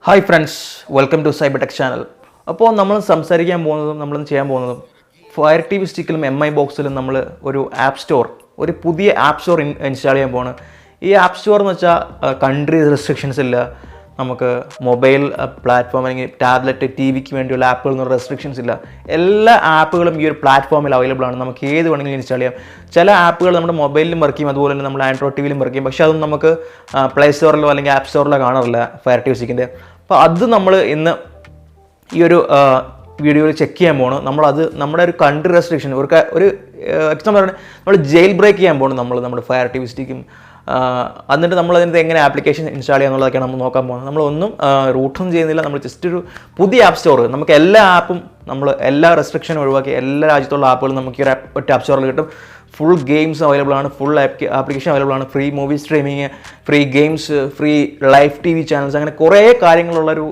Hi friends, welcome to CyberTech channel. അപ്പോൾ നമ്മൾ സംസാരിക്കാൻ പോകുന്നതും നമ്മൾ ചെയ്യാൻ പോകുന്നതും ഫയർ ടി വി സ്റ്റിക്കിലും MI ബോക്സിലും നമ്മൾ ഒരു ആപ്പ് സ്റ്റോർ ഒരു പുതിയ ആപ്പ് സ്റ്റോർ ഇൻസ്റ്റാൾ ചെയ്യാൻ പോവാണ്. ഈ ആപ്പ് സ്റ്റോർ എന്ന് വെച്ചാൽ കൺട്രി റെസ്ട്രിക്ഷൻസ് ഇല്ല, നമുക്ക് മൊബൈൽ പ്ലാറ്റ്ഫോം അല്ലെങ്കിൽ ടാബ്ലറ്റ് TVക്ക് വേണ്ടിയുള്ള ആപ്പുകളൊന്നും റെസ്ട്രിക്ഷൻസ് ഇല്ല. എല്ലാ ആപ്പുകളും ഈ ഒരു പ്ലാറ്റ്ഫോമിൽ അവൈലബിൾ ആണ്. നമുക്ക് ഏത് വേണമെങ്കിലും ഇൻസ്റ്റാൾ ചെയ്യാം. ചില ആപ്പുകൾ നമ്മുടെ മൊബൈലിലും വർക്ക് ചെയ്യും, അതുപോലെ തന്നെ നമ്മൾ AndroidTVയിലും വർക്ക് ചെയ്യും. പക്ഷേ അതൊന്നും നമുക്ക് പ്ലേ സ്റ്റോറിലോ അല്ലെങ്കിൽ ആപ്പ് സ്റ്റോറിലോ കാണാറില്ല ഫയർ ടി വി സ്റ്റിക്കിൻ്റെ. അപ്പോൾ അത് നമ്മൾ ഇന്ന് ഈ ഒരു വീഡിയോയിൽ ചെക്ക് ചെയ്യാൻ പോകണം. നമ്മളത് നമ്മുടെ ഒരു കൺട്രി റെസ്ട്രിക്ഷൻ ഒരു എക്സാമ്പിൾ പറയുന്നത് നമ്മൾ ജയിൽ ബ്രേക്ക് ചെയ്യാൻ പോകണം. നമ്മുടെ ഫയർ ടി വി സ്റ്റിക്കും എന്നിട്ട് നമ്മളതിനകത്ത് എങ്ങനെ ആപ്ലിക്കേഷൻ ഇൻസ്റ്റാൾ ചെയ്യുക എന്നുള്ളതൊക്കെയാണ് നമ്മൾ നോക്കാൻ പോകുന്നത്. നമ്മളൊന്നും റൂട്ടൊന്നും ചെയ്യുന്നില്ല, നമ്മൾ ജസ്റ്റ് ഒരു പുതിയ ആപ്പ് സ്റ്റോർ, നമുക്ക് എല്ലാ ആപ്പും നമ്മൾ എല്ലാ റെസ്ട്രിക്ഷനും ഒഴിവാക്കി എല്ലാ രാജ്യത്തുള്ള ആപ്പുകളും നമുക്ക് ഈ ഒറ്റ ആപ്പ് സ്റ്റോറിൽ കിട്ടും. ഫുൾ ഗെയിംസ് അവൈലബിൾ ആണ്, ഫുൾ ആപ്ലിക്കേഷൻ അവൈലബിൾ ആണ്, free movie streaming, free games, free live TV channels, അങ്ങനെ കുറേ കാര്യങ്ങളുള്ളൊരു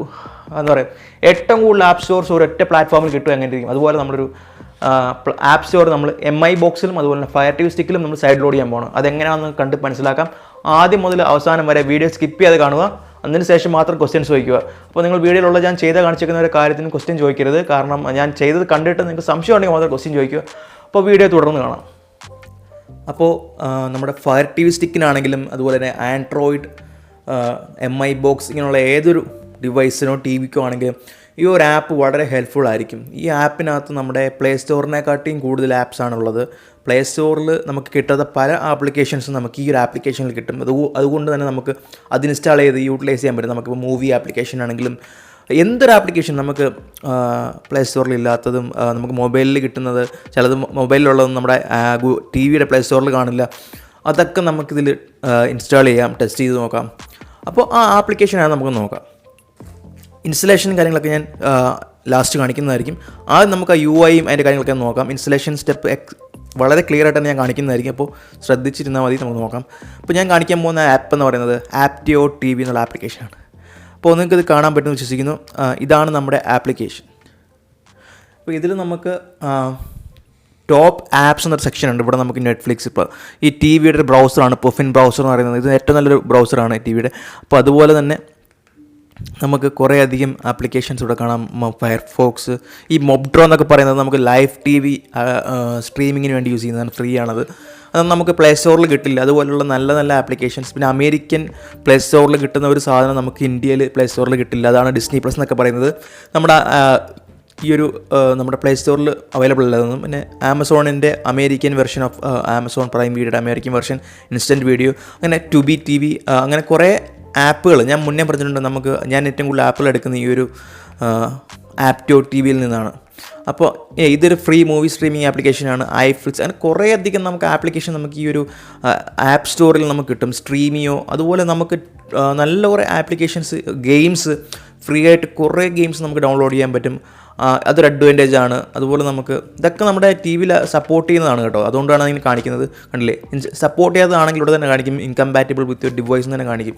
എന്താ പറയുക ഏറ്റവും കൂടുതൽ ആപ്പ് സ്റ്റോർസ് ഒരൊറ്റ പ്ലാറ്റ്ഫോമിൽ കിട്ടും എങ്ങനെ ഇരിക്കും. അതുപോലെ നമ്മളൊരു ആപ്പ് സ്റ്റോർ നമ്മൾ MI ബോക്സിലും അതുപോലെ തന്നെ ഫയർ ടി വി സ്റ്റിക്കിലും നമ്മൾ സൈഡ് ലോഡ് ചെയ്യാൻ പോകണം. അതെങ്ങനെയാണെന്ന് കണ്ട് മനസ്സിലാക്കാം. ആദ്യം മുതൽ അവസാനം വരെ വീഡിയോ സ്കിപ്പ് ചെയ്ത് കാണുക, അതിന് ശേഷം മാത്രം ക്വസ്റ്റ്യൻസ് ചോദിക്കുക. അപ്പോൾ നിങ്ങൾ വീഡിയോയിലുള്ള ഞാൻ കാണിച്ചിരിക്കുന്ന ഒരു കാര്യത്തിന് ക്വസ്റ്റ്യൻ ചോദിക്കരുത്, കാരണം ഞാൻ ചെയ്തത് കണ്ടിട്ട് നിങ്ങൾക്ക് സംശയം ഉണ്ടെങ്കിൽ മാത്രം ക്വസ്റ്റ്യൻ ചോദിക്കുക. അപ്പോൾ വീഡിയോ തുടർന്ന് കാണാം. അപ്പോൾ നമ്മുടെ ഫയർ ടി വി സ്റ്റിക്കിനാണെങ്കിലും അതുപോലെ തന്നെ ആൻഡ്രോയിഡ് MI ബോക്സ് ഇങ്ങനെയുള്ള ഏതൊരു ഡിവൈസിനോ TVക്കോ ആണെങ്കിലും ഈ ഒരു ആപ്പ് വളരെ ഹെൽപ്ഫുൾ ആയിരിക്കും. ഈ ആപ്പിനകത്ത് നമ്മുടെ പ്ലേ സ്റ്റോറിനെക്കാട്ടിയും കൂടുതൽ ആപ്സ് ആണുള്ളത്. പ്ലേ സ്റ്റോറിൽ നമുക്ക് കിട്ടാത്ത പല ആപ്ലിക്കേഷൻസും നമുക്ക് ഈ ഒരു ആപ്ലിക്കേഷനിൽ കിട്ടും. അതുകൊണ്ട് തന്നെ നമുക്ക് അത് ഇൻസ്റ്റാൾ ചെയ്ത് യൂട്ടിലൈസ് ചെയ്യാൻ പറ്റും. നമുക്കിപ്പോൾ മൂവി ആപ്ലിക്കേഷൻ ആണെങ്കിലും എന്തൊരു ആപ്ലിക്കേഷൻ നമുക്ക് പ്ലേ സ്റ്റോറിൽ ഇല്ലാത്തതും നമുക്ക് മൊബൈലിൽ കിട്ടുന്നത്, ചിലത് മൊബൈലിലുള്ളതും നമ്മുടെ TVയുടെ പ്ലേ സ്റ്റോറിൽ കാണില്ല, അതൊക്കെ നമുക്കിതിൽ ഇൻസ്റ്റാൾ ചെയ്യാം, ടെസ്റ്റ് ചെയ്ത് നോക്കാം. അപ്പോൾ ആ ആപ്ലിക്കേഷനാണ് നമുക്ക് നോക്കാം. ഇൻസ്റ്റലേഷൻ കാര്യങ്ങളൊക്കെ ഞാൻ ലാസ്റ്റ് കാണിക്കുന്നതായിരിക്കും. ആദ്യം നമുക്ക് ആ UIയും അതിൻ്റെ കാര്യങ്ങളൊക്കെ നോക്കാം. ഇൻസ്റ്റലേഷൻ സ്റ്റെപ്പ് വളരെ ക്ലിയർ ആയിട്ട് തന്നെ ഞാൻ കാണിക്കുന്നതായിരിക്കും. അപ്പോൾ ശ്രദ്ധിച്ചിരുന്നാൽ മതി, നമുക്ക് നോക്കാം. അപ്പോൾ ഞാൻ കാണിക്കാൻ പോകുന്ന ആപ്പ് എന്ന് പറയുന്നത് JioTV എന്നുള്ള ആപ്ലിക്കേഷനാണ്. അപ്പോൾ നിങ്ങൾക്ക് ഇത് കാണാൻ പറ്റുമെന്ന് വിശ്വസിക്കുന്നു. ഇതാണ് നമ്മുടെ ആപ്ലിക്കേഷൻ. അപ്പോൾ ഇതിൽ നമുക്ക് ടോപ്പ് ആപ്സ് എന്നൊരു സെക്ഷൻ ഉണ്ട്. ഇവിടെ നമുക്ക് നെറ്റ്ഫ്ലിക്സ്, ഇപ്പോൾ ഈ TVയുടെ ഒരു ബ്രൗസറാണ് പുഫിൻ ബ്രൗസർ എന്ന് പറയുന്നത്. ഇത് ഏറ്റവും നല്ലൊരു ബ്രൗസറാണ് TVയുടെ. അപ്പോൾ അതുപോലെ തന്നെ നമുക്ക് കുറേ അധികം ആപ്ലിക്കേഷൻസ് ഇവിടെ കാണാം. ഫയർഫോക്സ്, ഈ മൊബ്ഡ്രോ എന്നൊക്കെ പറയുന്നത് നമുക്ക് ലൈവ് TV സ്ട്രീമിങ്ങിന് വേണ്ടി യൂസ് ചെയ്യുന്നതാണ്, ഫ്രീ ആണത്. അതൊന്നും നമുക്ക് പ്ലേ സ്റ്റോറിൽ കിട്ടില്ല. അതുപോലുള്ള നല്ല നല്ല ആപ്ലിക്കേഷൻസ്, പിന്നെ അമേരിക്കൻ പ്ലേ സ്റ്റോറിൽ കിട്ടുന്ന ഒരു സാധനം നമുക്ക് ഇന്ത്യയിൽ പ്ലേ സ്റ്റോറിൽ കിട്ടില്ല. അതാണ് ഡിസ്നി പ്ലസ് എന്നൊക്കെ പറയുന്നത്. നമ്മുടെ ഈ ഒരു നമ്മുടെ പ്ലേ സ്റ്റോറിൽ അവൈലബിൾ അല്ലാതൊന്നും. പിന്നെ ആമസോണിൻ്റെ American version of Amazon Prime വീഡിയോയുടെ അമേരിക്കൻ വെർഷൻ, ഇൻസ്റ്റൻറ്റ് വീഡിയോ, അങ്ങനെ Tubi TV, അങ്ങനെ കുറേ ആപ്പുകൾ ഞാൻ മുന്നേ പറഞ്ഞിട്ടുണ്ട്. ഞാൻ ഏറ്റവും കൂടുതൽ ആപ്പുകൾ എടുക്കുന്ന ഈ ഒരു JioTVയിൽ നിന്നാണ്. അപ്പോൾ ഇതൊരു ഫ്രീ മൂവി സ്ട്രീമിംഗ് ആപ്ലിക്കേഷനാണ്. ഐഫ്ലിക്സ്, അങ്ങനെ കുറേ അധികം നമുക്ക് ആപ്ലിക്കേഷൻ നമുക്ക് ഈ ഒരു ആപ്പ് സ്റ്റോറിൽ നമുക്ക് കിട്ടും. സ്ട്രീമിയോ, അതുപോലെ നമുക്ക് നല്ല കുറേ ആപ്ലിക്കേഷൻസ്, ഗെയിംസ് ഫ്രീ ആയിട്ട് കുറേ ഗെയിംസ് നമുക്ക് ഡൗൺലോഡ് ചെയ്യാൻ പറ്റും. അതൊരു അഡ്വാൻറ്റേജ് ആണ്. അതുപോലെ നമുക്ക് ഇതൊക്കെ നമ്മുടെ TVയിൽ സപ്പോർട്ട് ചെയ്യുന്നതാണ് കേട്ടോ. അതുകൊണ്ടാണ് അതിന് കാണിക്കുന്നത്. കണ്ടില്ലേ, സപ്പോർട്ട് ചെയ്യാത്തതാണെങ്കിൽ ഇവിടെ തന്നെ കാണിക്കും ഇൻകമ്പാറ്റബിൾ വിത്ത് യുവർ ഡിവൈസ് എന്ന് തന്നെ കാണിക്കും.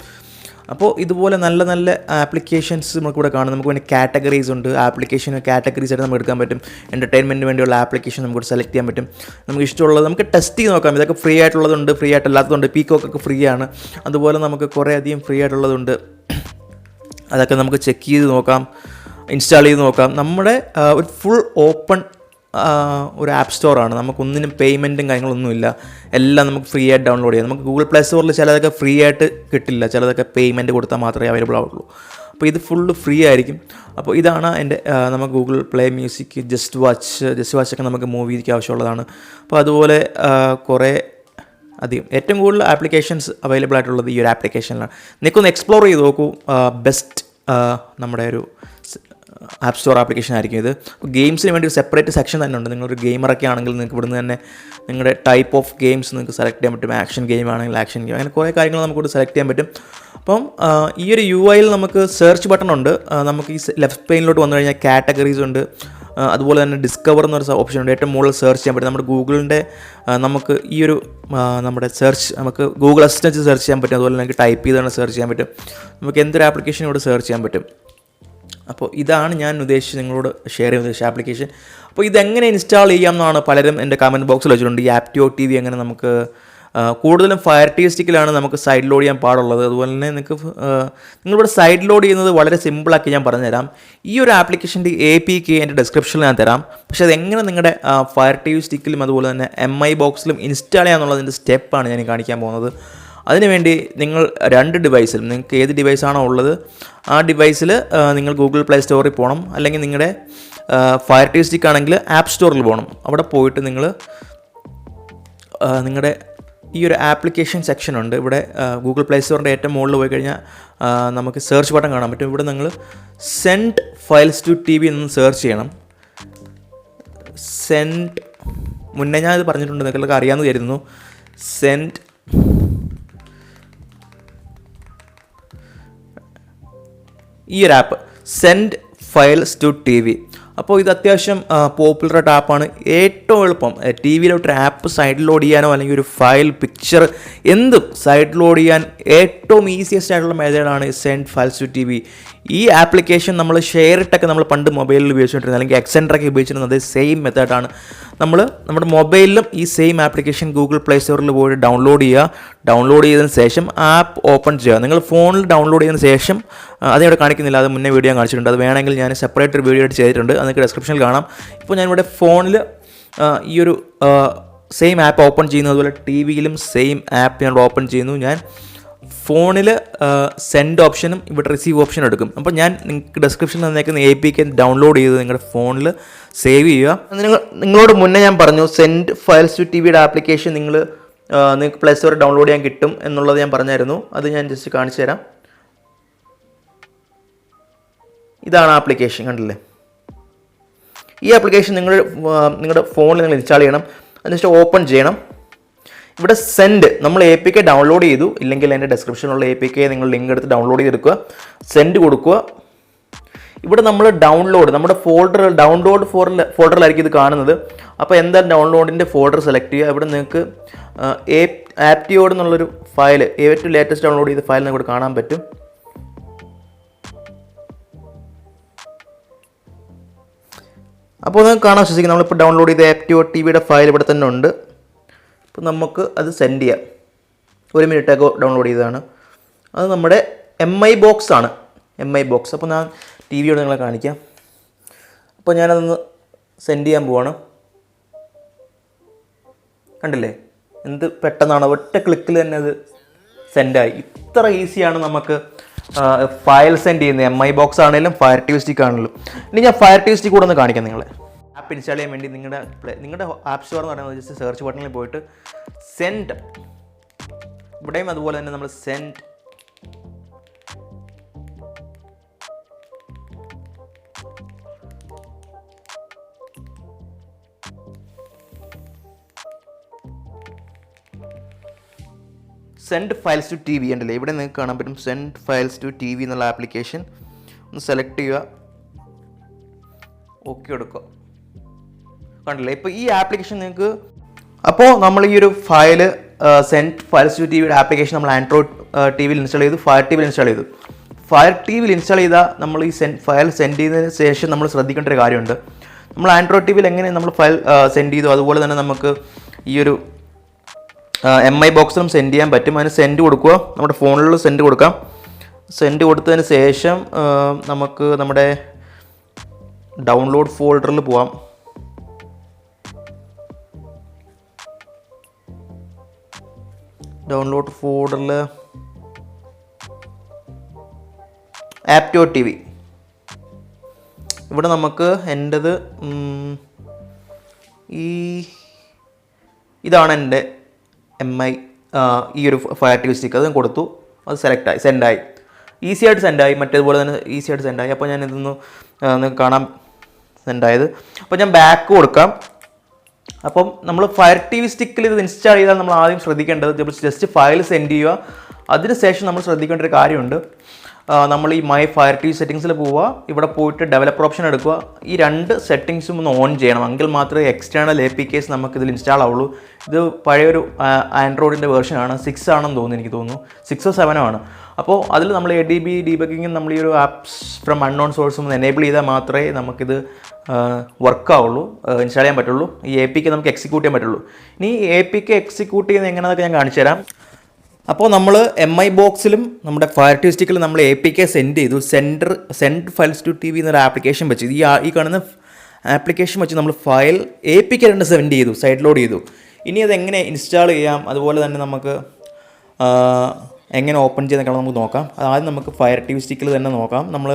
അപ്പോൾ ഇതുപോലെ നല്ല നല്ല ആപ്ലിക്കേഷൻസ് നമുക്കിവിടെ കാണാം. നമുക്ക് വേണ്ടി കാറ്റഗറീസ് ഉണ്ട്. ആപ്ലിക്കേഷൻ കാറ്റഗറീസ് ആയിട്ട് നമുക്ക് എടുക്കാൻ പറ്റും. എൻ്റർടൈൻമെൻറ്റിന് വേണ്ടിയുള്ള ആപ്ലിക്കേഷൻ നമുക്ക് സെലക്ട് ചെയ്യാൻ പറ്റും. നമുക്ക് ഇഷ്ടമുള്ളത് നമുക്ക് ടെസ്റ്റ് ചെയ്ത് നോക്കാം. ഇതൊക്കെ ഫ്രീ ആയിട്ടുള്ളതുണ്ട്, ഫ്രീ ആയിട്ടല്ലാത്തതുണ്ട്. പീക്കോക്കൊക്കെ ഫ്രീ ആണ്. അതുപോലെ നമുക്ക് കുറേ അധികം ഫ്രീ ആയിട്ടുള്ളതുണ്ട്. അതൊക്കെ നമുക്ക് ചെക്ക് ചെയ്ത് നോക്കാം, ഇൻസ്റ്റാൾ ചെയ്ത് നോക്കാം. നമ്മുടെ ഒരു ഫുൾ ഓപ്പൺ ഒരു ആപ്പ് സ്റ്റോറാണ്. നമുക്കൊന്നിനും പേയ്മെൻറ്റും കാര്യങ്ങളൊന്നുമില്ല. എല്ലാം നമുക്ക് ഫ്രീ ആയിട്ട് ഡൗൺലോഡ് ചെയ്യാം. നമുക്ക് ഗൂഗിൾ പ്ലേ സ്റ്റോറിൽ ചിലതൊക്കെ ഫ്രീ ആയിട്ട് കിട്ടില്ല, ചിലതൊക്കെ പേയ്മെൻറ്റ് കൊടുത്താൽ മാത്രമേ അവൈലബിൾ ആവുള്ളൂ. അപ്പോൾ ഇത് ഫുള്ള് ഫ്രീ ആയിരിക്കും. അപ്പോൾ ഇതാണ് എൻ്റെ നമുക്ക് ഗൂഗിൾ പ്ലേ മ്യൂസിക്, ജസ്റ്റ് വാച്ചൊക്കെ നമുക്ക് മൂവിക്ക് ആവശ്യമുള്ളതാണ്. അപ്പോൾ അതുപോലെ കുറേ അധികം ഏറ്റവും കൂടുതൽ ആപ്ലിക്കേഷൻസ് അവൈലബിൾ ആയിട്ടുള്ളത് ഈ ഒരു ആപ്ലിക്കേഷനിലാണ്. നിങ്ങൾക്കൊന്ന് എക്സ്പ്ലോർ ചെയ്ത് നോക്കൂ. ബെസ്റ്റ് നമ്മുടെ ഒരു ആപ്പ് സ്റ്റോർ ആപ്ലിക്കേഷൻ ആയിരിക്കും ഇത്. ഗെയിംസിന് വേണ്ടി ഒരു സെപ്പറേറ്റ് സെക്ഷൻ തന്നെ ഉണ്ട്. നിങ്ങളൊരു ഗെയിമറൊക്കെ ആണെങ്കിൽ നിങ്ങൾക്ക് ഇവിടുന്ന് തന്നെ നിങ്ങളുടെ ടൈപ്പ് ഓഫ് ഗെയിംസ് നിങ്ങൾക്ക് സെലക്ട് ചെയ്യാൻ പറ്റും. ആക്ഷൻ ഗെയിം ആണെങ്കിൽ ആക്ഷൻ ഗെയിം, അങ്ങനെ കുറേ കാര്യങ്ങൾ നമുക്കിവിടെ സെലക്ട് ചെയ്യാൻ പറ്റും. അപ്പം ഈ ഒരു UIയിൽ നമുക്ക് സെർച്ച് ബട്ടൺ ഉണ്ട്. നമുക്ക് ഈ ലെഫ്റ്റ് പെയിനിലോട്ട് വന്നു കഴിഞ്ഞാൽ കാറ്റഗറീസ് ഉണ്ട്. അതുപോലെ തന്നെ ഡിസ്കവർ എന്നൊരു ഓപ്ഷൻ ഉണ്ട്. ഏറ്റവും മുകളിൽ സെർച്ച് ചെയ്യാൻ പറ്റും. നമ്മുടെ ഗൂഗിളിൻ്റെ നമുക്ക് ഈ ഒരു നമ്മുടെ സെർച്ച് നമുക്ക് ഗൂഗിൾ അസിസ്റ്റൻറ്റ് സെർച്ച് ചെയ്യാൻ പറ്റും. അതുപോലെ നമുക്ക് ടൈപ്പ് ചെയ്താണ് സെർച്ച് ചെയ്യാൻ പറ്റും. നമുക്ക് എന്തൊരു ആപ്ലിക്കേഷൻ ഇവിടെ സെർച്ച് ചെയ്യാൻ പറ്റും. അപ്പോൾ ഇതാണ് ഞാൻ ഉദ്ദേശിച്ച് നിങ്ങളോട് ഷെയർ ചെയ്യാൻ ഉദ്ദേശിച്ച ആപ്ലിക്കേഷൻ. അപ്പോൾ ഇതെങ്ങനെ ഇൻസ്റ്റാൾ ചെയ്യാമെന്നാണ് പലരും എൻ്റെ കമൻറ്റ് ബോക്സിൽ വെച്ചിട്ടുണ്ട്. ഈ JioTV എങ്ങനെ നമുക്ക് കൂടുതലും ഫയർ ടി വി സ്റ്റിക്കിലാണ് നമുക്ക് സൈഡ് ലോഡ് ചെയ്യാൻ പാടുള്ളത്. അതുപോലെ തന്നെ നിങ്ങളിവിടെ സൈഡ് ലോഡ് ചെയ്യുന്നത് വളരെ സിമ്പിളാക്കി ഞാൻ പറഞ്ഞുതരാം. ഈ ഒരു ആപ്ലിക്കേഷൻ്റെ APK എൻ്റെ ഡിസ്ക്രിപ്ഷനിൽ ഞാൻ തരാം. പക്ഷേ അതെങ്ങനെ നിങ്ങളുടെ ഫയർ ടി വി സ്റ്റിക്കിലും അതുപോലെ തന്നെ MI ബോക്സിലും ഇൻസ്റ്റാൾ ചെയ്യാന്നുള്ളതിൻ്റെ സ്റ്റെപ്പാണ് ഞാൻ കാണിക്കാൻ പോകുന്നത്. അതിനുവേണ്ടി നിങ്ങൾ 2 ഡിവൈസിലും നിങ്ങൾക്ക് ഏത് ഡിവൈസാണോ ഉള്ളത് ആ ഡിവൈസിൽ നിങ്ങൾ ഗൂഗിൾ പ്ലേ സ്റ്റോറിൽ പോകണം. അല്ലെങ്കിൽ നിങ്ങളുടെ ഫയർ ടി വി സ്റ്റിക്ക് ആണെങ്കിൽ ആപ്പ് സ്റ്റോറിൽ പോകണം. അവിടെ പോയിട്ട് നിങ്ങളുടെ ഈ ഒരു ആപ്ലിക്കേഷൻ സെക്ഷൻ ഉണ്ട്. ഇവിടെ ഗൂഗിൾ പ്ലേ സ്റ്റോറിൻ്റെ ഏറ്റവും മുകളിൽ പോയി കഴിഞ്ഞാൽ നമുക്ക് സെർച്ച് ബട്ടൺ കാണാൻ പറ്റും. ഇവിടെ നിങ്ങൾ സെൻഡ് ഫയൽസ് ടു TV എന്ന് സെർച്ച് ചെയ്യണം. സെൻഡ് മുന്നേ ഞാൻ ഇത് പറഞ്ഞിട്ടുണ്ട്, നിങ്ങൾക്ക് അറിയാമെന്ന് കരുതുന്നു. സെൻഡ് ഈ ഒരു app send files to TV. അപ്പോൾ ഇത് അത്യാവശ്യം പോപ്പുലറായിട്ട് ആപ്പാണ്. ഏറ്റവും എളുപ്പം TV-യിലോട്ടൊരു ആപ്പ് സൈഡ് ലോഡ് ചെയ്യാനോ അല്ലെങ്കിൽ ഒരു ഫയൽ പിക്ചർ എന്തും സൈഡ് ലോഡ് ചെയ്യാൻ ഏറ്റവും ഈസിയസ്റ്റ് ആയിട്ടുള്ള മെത്തേഡാണ് സെൻഡ് ഫയൽസ് ടു TV. ഈ ആപ്ലിക്കേഷൻ നമ്മൾ ഷെയർ ഇട്ടൊക്കെ നമ്മൾ പണ്ട് മൊബൈലിൽ ഉപയോഗിച്ചുകൊണ്ടിരുന്നത് അല്ലെങ്കിൽ എക്സെൻഡറൊക്കെ ഉപയോഗിച്ചിരുന്നത് സെയിം മെത്തേഡാണ്. നമ്മുടെ മൊബൈലിലും ഈ സെയിം ആപ്ലിക്കേഷൻ ഗൂഗിൾ പ്ലേ സ്റ്റോറിൽ പോയിട്ട് ഡൗൺലോഡ് ചെയ്തതിന് ശേഷം ആപ്പ് ഓപ്പൺ ചെയ്യുക. നിങ്ങൾ ഫോണിൽ ഡൗൺലോഡ് ചെയ്തതിന് ശേഷം അതിവിടെ കാണിക്കുന്നില്ല, അത് മുന്നേ വീഡിയോ കാണിച്ചിട്ടുണ്ട്. അത് വേണമെങ്കിൽ ഞാൻ സെപ്പറേറ്റ് ഒരു വീഡിയോ ആയിട്ട് ചെയ്തിട്ടുണ്ട്, അതൊക്കെ ഡിസ്ക്രിപ്ഷനിൽ കാണാം. ഇപ്പോൾ ഞാനിവിടെ ഫോണിൽ ഈ ഒരു സെയിം ആപ്പ് ഓപ്പൺ ചെയ്യുന്നു. അതുപോലെ TV-യിലും സെയിം ആപ്പ് ഞാൻ ഓപ്പൺ ചെയ്യുന്നു. ഞാൻ ഫോണിൽ സെൻഡ് ഓപ്ഷനും ഇവിടെ റിസീവ് ഓപ്ഷനും എടുക്കും. അപ്പോൾ ഞാൻ നിങ്ങൾക്ക് ഡിസ്ക്രിപ്ഷനിൽ തന്നേക്കുന്ന APK ഡൗൺലോഡ് ചെയ്ത് നിങ്ങളുടെ ഫോണിൽ സേവ് ചെയ്യുക. നിങ്ങളോട് മുന്നേ ഞാൻ പറഞ്ഞു സെൻഡ് ഫയൽസ് ടു TVയുടെ ആപ്ലിക്കേഷൻ നിങ്ങൾക്ക് പ്ലേ സ്റ്റോറിൽ ഡൗൺലോഡ് ചെയ്യാൻ കിട്ടും എന്നുള്ളത് ഞാൻ പറഞ്ഞായിരുന്നു. അത് ഞാൻ ജസ്റ്റ് കാണിച്ചു തരാം. ഇതാണ് ആപ്ലിക്കേഷൻ, കണ്ടില്ലേ? ഈ ആപ്ലിക്കേഷൻ നിങ്ങളുടെ ഫോണിൽ നിങ്ങൾ ഇൻസ്റ്റാൾ ചെയ്യണം. അതിനുശേഷം ഓപ്പൺ ചെയ്യണം. ഇവിടെ സെൻഡ് നമ്മൾ APK ഡൗൺലോഡ് ചെയ്തു, ഇല്ലെങ്കിൽ എൻ്റെ ഡിസ്ക്രിപ്ഷനിലുള്ള APK നിങ്ങൾ ലിങ്ക് എടുത്ത് ഡൗൺലോഡ് ചെയ്തെടുക്കുക. സെൻഡ് കൊടുക്കുക. ഇവിടെ നമ്മൾ നമ്മുടെ ഡൗൺലോഡ് ഫോൾഡറിലായിരിക്കും ഇത് കാണുന്നത്. അപ്പോൾ എന്തായാലും ഡൗൺലോഡിൻ്റെ ഫോൾഡർ സെലക്ട് ചെയ്യുക. ഇവിടെ നിങ്ങൾക്ക് ആപ്റ്റിയോഡ് എന്നുള്ളൊരു ഫയൽ, ഏറ്റവും ലേറ്റസ്റ്റ് ഡൗൺലോഡ് ചെയ്ത ഫയൽ നിങ്ങൾക്ക് കാണാൻ പറ്റും. അപ്പോൾ നിങ്ങൾക്ക് കാണാൻ വിശ്വസിക്കും നമ്മളിപ്പോൾ ഡൗൺലോഡ് ചെയ്ത ആപ്റ്റിയോഡ് TVയുടെ ഫയൽ ഇവിടെ തന്നെ ഉണ്ട്. അപ്പോൾ നമുക്ക് അത് സെൻഡ് ചെയ്യാം. 1 മിനിറ്റൊക്കെ ഡൗൺലോഡ് ചെയ്തതാണ്. അത് നമ്മുടെ MI ബോക്സ് ആണ്. MI box. അപ്പോൾ ഞാൻ TVയോട് നിങ്ങളെ കാണിക്കാം. അപ്പോൾ ഞാനതൊന്ന് സെൻഡ് ചെയ്യാൻ പോവാണ്. കണ്ടില്ലേ എന്ത് പെട്ടെന്നാണ്, ഒറ്റ ക്ലിക്കിൽ തന്നെ അത് സെൻഡായി. ഇത്ര ഈസിയാണ് നമുക്ക് ഫയൽ സെൻഡ് ചെയ്യുന്നത്. MI ബോക്സ് ആണെങ്കിലും ഫയർ ടി വി സ്റ്റിക്ക് ആണെങ്കിലും. ഇനി ഞാൻ ഫയർ ടി വി സ്റ്റിക്ക് കൂടെ ഒന്ന് കാണിക്കാം നിങ്ങളെ. ആപ്പ് ഇൻസ്റ്റാൾ ചെയ്യാൻ വേണ്ടി നിങ്ങളുടെ ആപ്പ് സ്റ്റോർ എന്ന് പറയുന്നത് ജസ്റ്റ് സെർച്ച് ബട്ടണിൽ പോയിട്ട് സെൻഡ്, ഇവിടെയും അതുപോലെ തന്നെ നമ്മൾ സെൻഡ് ഫയൽസ് ടു TV ഉണ്ടല്ലേ, ഇവിടെ നിങ്ങൾക്ക് കാണാൻ പറ്റും സെൻഡ് ഫയൽസ് ടു TV എന്നുള്ള ആപ്ലിക്കേഷൻ. ഒന്ന് സെലക്ട് ചെയ്യുക, ഓക്കെ എടുക്കുക. കണ്ടില്ലേ ഇപ്പോൾ ഈ ആപ്ലിക്കേഷൻ നിങ്ങൾക്ക്. അപ്പോൾ നമ്മൾ ഈ ഒരു ഫയൽ സെൻഡ് ഫയൽസ് ടു TVയുടെ ആപ്ലിക്കേഷൻ നമ്മൾ ആൻഡ്രോയിഡ് TVയിൽ ഇൻസ്റ്റാൾ ചെയ്തു, ഫയർ TVയിൽ ഇൻസ്റ്റാൾ ചെയ്തു. ഫയർ TVയിൽ ഇൻസ്റ്റാൾ ചെയ്താൽ നമ്മൾ ഈ ഫയൽ സെൻഡ് ചെയ്തതിന് ശേഷം നമ്മൾ ശ്രദ്ധിക്കേണ്ട ഒരു കാര്യമുണ്ട്. നമ്മൾ ആൻഡ്രോയിഡ് TVയിൽ എങ്ങനെ നമ്മൾ ഫയൽ സെൻഡ് ചെയ്തു അതുപോലെ തന്നെ നമുക്ക് ഈ ഒരു MI ബോക്സിലും സെൻഡ് ചെയ്യാൻ പറ്റും. അതിന് സെൻഡ് കൊടുക്കുക, നമ്മുടെ ഫോണിൽ സെൻഡ് കൊടുക്കാം. സെൻഡ് കൊടുത്തതിന് ശേഷം നമുക്ക് നമ്മുടെ ഡൗൺലോഡ് ഫോൾഡറിൽ പോവാം. ഡൗൺലോഡ് ഫോൾഡറിൽ ആപ്റ്റിയോഡ് TV. ഇവിടെ നമുക്ക് എൻ്റെത് ഇതാണ് എൻ്റെ MI ഈ ഒരു ഫയർ ടി വി സ്റ്റിക്ക്. അത് കൊടുത്തു, അത് സെലക്റ്റായി, സെൻഡായി, ഈസി ആയിട്ട് സെൻഡായി. മറ്റേതുപോലെ തന്നെ ഈസി ആയിട്ട് സെൻഡായി. അപ്പോൾ ഞാൻ ഇതൊന്ന് നിങ്ങൾക്ക് കാണാം സെൻഡായത്. അപ്പോൾ ഞാൻ ബാക്ക് കൊടുക്കാം. അപ്പം നമ്മൾ ഫയർ ടി വി സ്റ്റിക്കിൽ ഇത് ഇൻസ്റ്റാൾ ചെയ്താൽ നമ്മൾ ആദ്യം ശ്രദ്ധിക്കേണ്ടത് ജസ്റ്റ് ഫയൽ സെൻഡ് ചെയ്യുക. അതിനുശേഷം നമ്മൾ ശ്രദ്ധിക്കേണ്ട ഒരു കാര്യമുണ്ട്. നമ്മൾ ഈ മൈ ഫയർ ടി വി സെറ്റിങ്സിൽ പോവുക, ഇവിടെ പോയിട്ട് ഡെവലപ്പർ ഓപ്ഷൻ എടുക്കുക. ഈ 2 സെറ്റിങ്സും ഒന്ന് ഓൺ ചെയ്യണം, എങ്കിൽ മാത്രമേ എക്സ്റ്റേണൽ APKs നമുക്കിതിൽ ഇൻസ്റ്റാൾ ആവുള്ളൂ. ഇത് പഴയൊരു ആൻഡ്രോയിഡിൻ്റെ വേർഷനാണ്, 6 ആണെന്ന് തോന്നുന്നു, എനിക്ക് തോന്നുന്നു 6 or 7 ആണ്. അപ്പോൾ അതിൽ നമ്മൾ ADB ഡീബഗിങ്ങും നമ്മൾ ഈ ഒരു ആപ്സ് ഫ്രം അൺനോൺ സോഴ്സും എനേബിൾ ചെയ്താൽ മാത്രമേ നമുക്കിത് വർക്കാവുള്ളൂ, ഇൻസ്റ്റാൾ ചെയ്യാൻ പറ്റുള്ളൂ. ഈ എ പി കെ നമുക്ക് എക്സിക്യൂട്ട് ചെയ്യാൻ പറ്റുള്ളൂ. ഇനി ഈ എ പി കെ എക്സിക്യൂട്ട് ചെയ്യുന്നത് എങ്ങനെയാണെന്നൊക്കെ ഞാൻ കാണിച്ചു തരാം. അപ്പോൾ നമ്മൾ MI ബോക്സിലും നമ്മുടെ ഫയർ ടി വി സ്റ്റിക്കിലും നമ്മൾ എ പി കെ സെൻഡ് ചെയ്തു. Send files to T V എന്നൊരു ആപ്ലിക്കേഷൻ വെച്ച് ഈ കാണുന്ന ആപ്ലിക്കേഷൻ വെച്ച് നമ്മൾ file A P K 2 send ചെയ്തു, സൈഡ് ലോഡ് ചെയ്തു. ഇനി അതെങ്ങനെ ഇൻസ്റ്റാൾ ചെയ്യാം, അതുപോലെ തന്നെ നമുക്ക് എങ്ങനെ ഓപ്പൺ ചെയ്യുന്നതൊക്കെ നമുക്ക് നോക്കാം. ആദ്യം നമുക്ക് ഫയർ ടി വി സ്റ്റിക്കിൽ തന്നെ നോക്കാം. നമ്മൾ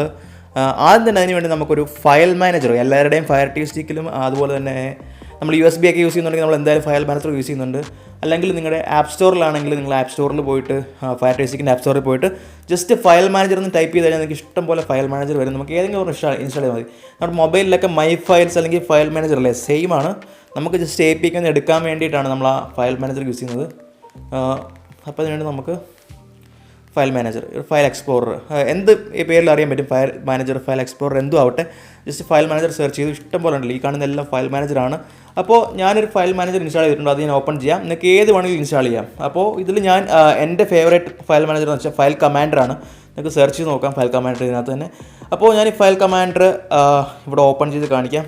ആദ്യം തന്നെ അതിന് വേണ്ടി നമുക്കൊരു ഫയൽ മാനേജർ, എല്ലാവരുടെയും ഫയർ ടി വി സ്റ്റിക്കിലും അതുപോലെ തന്നെ നമ്മൾ USB ഒക്കെ യൂസ് ചെയ്യുന്നുണ്ടെങ്കിൽ നമ്മൾ എന്തായാലും ഫയൽ മാനേജർ യൂസ് ചെയ്യുന്നുണ്ട്. അല്ലെങ്കിൽ നിങ്ങളുടെ ആപ്പ് സ്റ്റോറിലാണെങ്കിൽ നിങ്ങൾ ആപ്പ് സ്റ്റോറിൽ പോയിട്ട് ഫയർ ടി വി സ്റ്റിക്കിൻ്റെ ആപ്പ് സ്റ്റോറിൽ പോയിട്ട് ജസ്റ്റ് ഫയൽ മാനേജർ എന്ന് ടൈപ്പ് ചെയ്ത് കഴിഞ്ഞാൽ നിങ്ങൾക്ക് ഇഷ്ടം പോലെ ഫയൽ മാനേജർ വരും. നമുക്ക് ഏതെങ്കിലും ഒരു ഇൻസ്റ്റാൾ ചെയ്താൽ മതി. നമ്മുടെ മൊബൈലിലൊക്കെ മൈ ഫയൽസ് അല്ലെങ്കിൽ ഫയൽ മാനേജർ അല്ലേ, സെയിം ആണ്. നമുക്ക് ജസ്റ്റ് എ പി കെ എടുക്കാൻ വേണ്ടിയിട്ടാണ് നമ്മൾ ആ ഫയൽ മാനേജർ യൂസ് ചെയ്യുന്നത്. അപ്പോൾ അതിനുവേണ്ടി നമുക്ക് ഫയൽ മാനേജർ, ഫയൽ എക്സ്പ്ലോറർ, എന്ത് പേരിൽ അറിയാൻ പറ്റും, ഫയൽ മാനേജർ, ഫയൽ എക്സ്പ്ലോറർ എന്തും ആവട്ടെ, ജസ്റ്റ് ഫയൽ മാനേജർ സെർച്ച് ചെയ്ത് ഇഷ്ടം പോലെ ഉണ്ടല്ലോ. ഈ കാണുന്ന എല്ലാം ഫയൽ മാനേജറാണ്. അപ്പോൾ ഞാനൊരു ഫയൽ മാനേജർ ഇൻസ്റ്റാൾ ചെയ്തിട്ടുണ്ട്, അത് ഞാൻ ഓപ്പൺ ചെയ്യാം. നിങ്ങൾക്ക് ഏത് വേണമെങ്കിലും ഇൻസ്റ്റാൾ ചെയ്യാം. അപ്പോൾ ഇതിൽ ഞാൻ എൻ്റെ ഫേവറേറ്റ് ഫയൽ മാനേജർ എന്ന് വെച്ചാൽ ഫയൽ കമാൻഡറാണ്. നിങ്ങൾക്ക് സെർച്ച് ചെയ്ത് നോക്കാം ഫയൽ കമാൻഡർ ഇതിനകത്ത് തന്നെ. അപ്പോൾ ഞാൻ ഈ ഫയൽ കമാൻഡർ ഇവിടെ ഓപ്പൺ ചെയ്ത് കാണിക്കാം.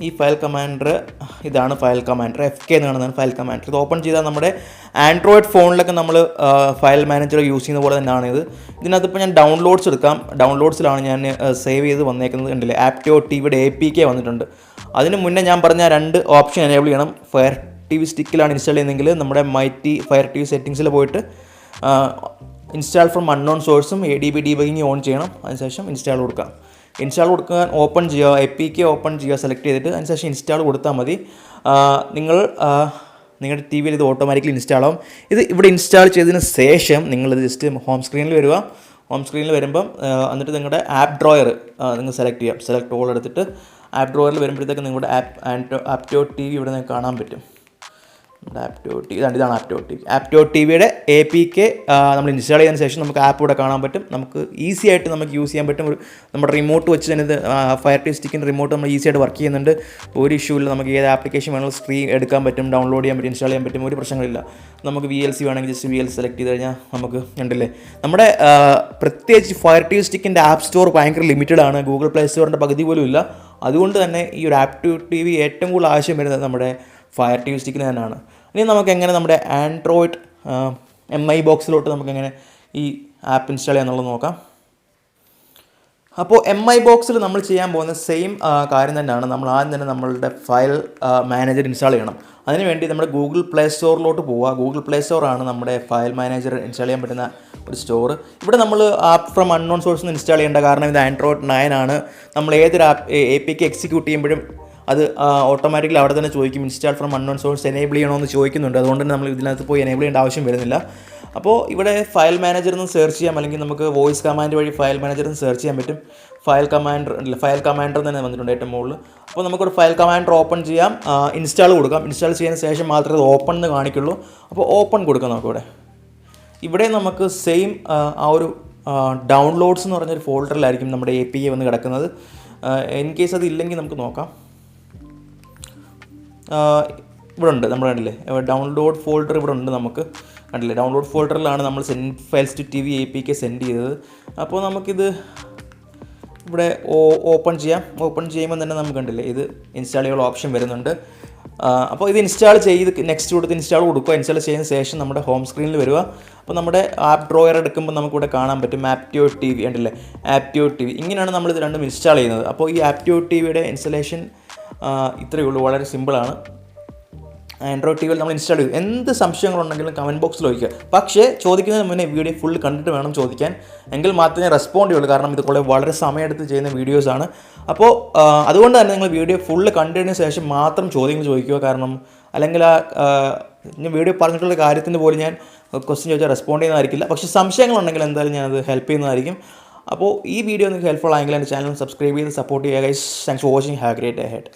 ഈ ഫയൽ കമാൻഡർ ഇതാണ് ഫയൽ കമാൻഡർ, FK എന്ന് കാണുന്നതാണ് ഫയൽ കമാൻഡർ. ഇത് ഓപ്പൺ ചെയ്താൽ നമ്മുടെ ആൻഡ്രോയിഡ് ഫോണിലൊക്കെ നമ്മൾ ഫയൽ മാനേജർ യൂസ് ചെയ്യുന്ന പോലെ തന്നെയാണ് ഇത്. ഇതിനകത്ത് ഇപ്പോൾ ഞാൻ ഡൗൺലോഡ്സ് എടുക്കാം. ഡൗൺലോഡ്സിലാണ് ഞാൻ സേവ് ചെയ്ത് വന്നേക്കുന്നത്. കണ്ടില്ലേ, AndroidTVയുടെ APK വന്നിട്ടുണ്ട്. അതിന് മുന്നേ ഞാൻ പറഞ്ഞ 2 ഓപ്ഷൻ എനേബിൾ ചെയ്യണം. ഫയർ ടി വി സ്റ്റിക്കിലാണ് ഇൻസ്റ്റാൾ ചെയ്യുന്നതെങ്കിൽ നമ്മുടെ മൈറ്റി ഫയർ ടി വി സെറ്റിങ്സിൽ പോയിട്ട് ഇൻസ്റ്റാൾ ഫ്രം അൺനോൺ സോഴ്സും ADB ഡീബഗിങ് ഓൺ ചെയ്യണം. അതിനുശേഷം ഇൻസ്റ്റാൾ കൊടുക്കാം. ഇൻസ്റ്റാൾ കൊടുക്കാൻ ഓപ്പൺ ചെയ്യുക, APK ഓപ്പൺ ചെയ്യുക, സെലക്ട് ചെയ്തിട്ട് അതിനുശേഷം ഇൻസ്റ്റാൾ കൊടുത്താൽ മതി. നിങ്ങളുടെ ടി വിയിൽ ഇത് ഓട്ടോമാറ്റിക്കലി ഇൻസ്റ്റാൾ ആവും. ഇത് ഇവിടെ ഇൻസ്റ്റാൾ ചെയ്തതിന് ശേഷം നിങ്ങളിത് ജസ്റ്റ് ഹോം സ്ക്രീനിൽ വരിക. ഹോം സ്ക്രീനിൽ വരുമ്പം എന്നിട്ട് നിങ്ങളുടെ ആപ്പ് ഡ്രോയർ നിങ്ങൾ സെലക്ട് ചെയ്യാം. സെലക്ട് ഓൾ എടുത്തിട്ട് ആപ്പ് ഡ്രോയറിൽ വരുമ്പോഴത്തേക്ക് നിങ്ങളുടെ AndroidTV ഇവിടെ നിങ്ങൾക്ക് കാണാൻ പറ്റും. ഇതാണ് AndroidTVയുടെ APK നമ്മൾ ഇൻസ്റ്റാൾ ചെയ്തതിന് ശേഷം നമുക്ക് ആപ്പ് ഇവിടെ കാണാൻ പറ്റും. നമുക്ക് ഈസി ആയിട്ട് നമുക്ക് യൂസ് ചെയ്യാൻ പറ്റും. നമ്മുടെ റിമോട്ട് വെച്ച് തന്നെ ഇത് ഫയർ ടി വി സ്റ്റിക്കിൻ്റെ റിമോട്ട് നമ്മൾ ഈസി ആയിട്ട് വർക്ക് ചെയ്യുന്നുണ്ട്. ഒരു ഇഷ്യൂ ഇല്ല. നമുക്ക് ഏത് ആപ്ലിക്കേഷൻ വേണമെങ്കിലും സ്ക്രീൻ എടുക്കാൻ പറ്റും, ഡൗൺലോഡ് ചെയ്യാൻ പറ്റും, ഇൻസ്റ്റാൾ ചെയ്യാൻ പറ്റും, ഒരു പ്രശ്നങ്ങളില്ല. നമുക്ക് VLC വേണമെങ്കിൽ ജസ്റ്റ് VLC സെലക്ട് ചെയ്ത് കഴിഞ്ഞാൽ നമുക്ക് ഉണ്ടല്ലേ. നമ്മുടെ പ്രത്യേകിച്ച് ഫയർ ടി വി സ്റ്റിക്കിൻ്റെ ആപ്പ് സ്റ്റോർ ഭയങ്കര ലിമിറ്റഡ് ആണ്. ഗൂഗിൾ പ്ലേ സ്റ്റോറിൻ്റെ പകുതി പോലും ഇല്ല. അതുകൊണ്ട് തന്നെ ഈ ഒരു AndroidTV ഏറ്റവും കൂടുതൽ ആവശ്യം വരുന്നത് നമ്മുടെ ഫയർ ടി വി സ്റ്റിക്കിന് തന്നെയാണ്. ഇനി നമുക്ക് എങ്ങനെ നമ്മുടെ ആൻഡ്രോയിഡ് MI ബോക്സിലോട്ട് നമുക്ക് എങ്ങനെ ഈ ആപ്പ് ഇൻസ്റ്റാൾ ചെയ്യാന്നുള്ളത് നോക്കാം. അപ്പോൾ MI ബോക്സിൽ നമ്മൾ ചെയ്യാൻ പോകുന്ന സെയിം കാര്യം തന്നെയാണ്. നമ്മൾ ആദ്യം തന്നെ നമ്മളുടെ ഫയൽ മാനേജർ ഇൻസ്റ്റാൾ ചെയ്യണം. അതിനുവേണ്ടി നമ്മുടെ ഗൂഗിൾ പ്ലേ സ്റ്റോറിലോട്ട് പോവുക. ഗൂഗിൾ പ്ലേ സ്റ്റോറാണ് നമ്മുടെ ഫയൽ മാനേജർ ഇൻസ്റ്റാൾ ചെയ്യാൻ പറ്റുന്ന ഒരു സ്റ്റോർ. ഇവിടെ നമ്മൾ ആപ്പ് ഫ്രം അൺനോൺ സോഴ്സ് നിന്ന് ഇൻസ്റ്റാൾ ചെയ്യേണ്ട, കാരണം ഇത് Android 9 ആണ്. നമ്മൾ ഏതൊരു APK എക്സിക്യൂട്ട് ചെയ്യുമ്പോഴും അത് ഓട്ടോമാറ്റിക്കലി അവിടെ തന്നെ ചോദിക്കും install from unknown source enable ചെയ്യണമെന്ന് ചോദിക്കുന്നുണ്ട്. അതുകൊണ്ട് തന്നെ നമ്മൾ ഇതിനകത്ത് പോയി എനേബിൾ ചെയ്യേണ്ട ആവശ്യം വരുന്നില്ല. അപ്പോൾ ഇവിടെ ഫയൽ മാനേജർ എന്ന് സെർച്ച് ചെയ്യാം, അല്ലെങ്കിൽ നമുക്ക് വോയിസ് കമാൻഡ് വഴി ഫയൽ മാനേജർ എന്ന് സെർച്ച് ചെയ്യാൻ പറ്റും. ഫയൽ കമാൻഡർ തന്നെ വന്നിട്ടുണ്ട് ഏറ്റവും മുകളിൽ. അപ്പോൾ നമുക്കൊരു ഫയൽ കമാൻഡർ ഓപ്പൺ ചെയ്യാം, ഇൻസ്റ്റാൾ കൊടുക്കാം. ഇൻസ്റ്റാൾ ചെയ്യുന്ന ശേഷം മാത്രമേ അത് ഓപ്പൺ എന്ന് കാണിക്കുള്ളൂ. അപ്പോൾ ഓപ്പൺ കൊടുക്കാം നമുക്കിവിടെ. ഇവിടെ നമുക്ക് സെയിം ആ ഒരു ഡൗൺലോഡ്സ് എന്ന് പറഞ്ഞൊരു ഫോൾഡറിലായിരിക്കും നമ്മുടെ APK വന്ന് കിടക്കുന്നത്. ഇൻ കേസ് അത് ഇല്ലെങ്കിൽ നമുക്ക് നോക്കാം. ഇവിടെ ഉണ്ട്, നമ്മൾ കണ്ടില്ലേ ഡൗൺലോഡ് ഫോൾഡർ ഇവിടെ ഉണ്ട്. നമുക്ക് കണ്ടില്ലേ, ഡൗൺലോഡ് ഫോൾഡറിലാണ് നമ്മൾ send files to TV APK send ചെയ്തത്. അപ്പോൾ നമുക്കിത് ഇവിടെ ഓപ്പൺ ചെയ്യാം. ഓപ്പൺ ചെയ്യുമ്പോൾ തന്നെ നമുക്ക് കണ്ടില്ലേ ഇത് ഇൻസ്റ്റാൾ ചെയ്യാനുള്ള ഓപ്ഷൻ വരുന്നുണ്ട്. അപ്പോൾ ഇത് ഇൻസ്റ്റാൾ ചെയ്ത് നെക്സ്റ്റ് കൊടുത്ത് ഇൻസ്റ്റാൾ കൊടുക്കുക. ഇൻസ്റ്റാൾ ചെയ്തതിന് ശേഷം നമ്മുടെ ഹോം സ്ക്രീനിൽ വരിക. അപ്പോൾ നമ്മുടെ ആപ്പ് ഡ്രോയർ എടുക്കുമ്പോൾ നമുക്കിവിടെ കാണാൻ പറ്റും AndroidTV ഉണ്ടല്ലേ, AndroidTV. ഇങ്ങനെയാണ് നമ്മളിത് രണ്ടും ഇൻസ്റ്റാൾ ചെയ്യുന്നത്. അപ്പോൾ ഈ AndroidTVയുടെ ഇൻസ്റ്റലേഷൻ ഇത്രയേ ഉള്ളൂ, വളരെ സിമ്പിളാണ്. AndroidTVയിൽ നമ്മൾ ഇൻസ്റ്റാൾ ചെയ്തു. എന്ത് സംശയങ്ങളുണ്ടെങ്കിലും കമൻറ്റ് ബോക്സിൽ ചോദിക്കുക. പക്ഷേ ചോദിക്കുന്നതിന് മുന്നേ വീഡിയോ ഫുൾ കണ്ടിട്ട് വേണം ചോദിക്കാൻ, എങ്കിൽ മാത്രമേ റെസ്പോണ്ട് ചെയ്യുള്ളൂ. കാരണം ഇത് വളരെ സമയമെടുത്ത് ചെയ്യുന്ന വീഡിയോസാണ്. അപ്പോൾ അതുകൊണ്ട് തന്നെ നിങ്ങൾ വീഡിയോ ഫുള്ള് കണ്ടതിന് ശേഷം മാത്രം ചോദ്യങ്ങൾ ചോദിക്കുക. കാരണം അല്ലെങ്കിൽ ഞാൻ വീഡിയോ പറഞ്ഞിട്ടുള്ള കാര്യത്തിന് പോലും ഞാൻ ക്വസ്റ്റ്യൻ ചോദിച്ചാൽ റെസ്പോണ്ട് ചെയ്യുന്നതായിരിക്കില്ല. പക്ഷേ സംശയങ്ങളുണ്ടെങ്കിൽ എന്തായാലും ഞാനത് ഹെൽപ്പ് ചെയ്യുന്നതായിരിക്കും. അപ്പോൾ ഈ വീഡിയോ നിങ്ങൾക്ക് ഹെൽപ്ഫുൾ ആയെങ്കിൽ എൻ്റെ ചാനൽ സബ്സ്ക്രൈബ് ചെയ്ത് സപ്പോർട്ട് ചെയ്യുക guys. Thanks for watching. Have A great day ahead.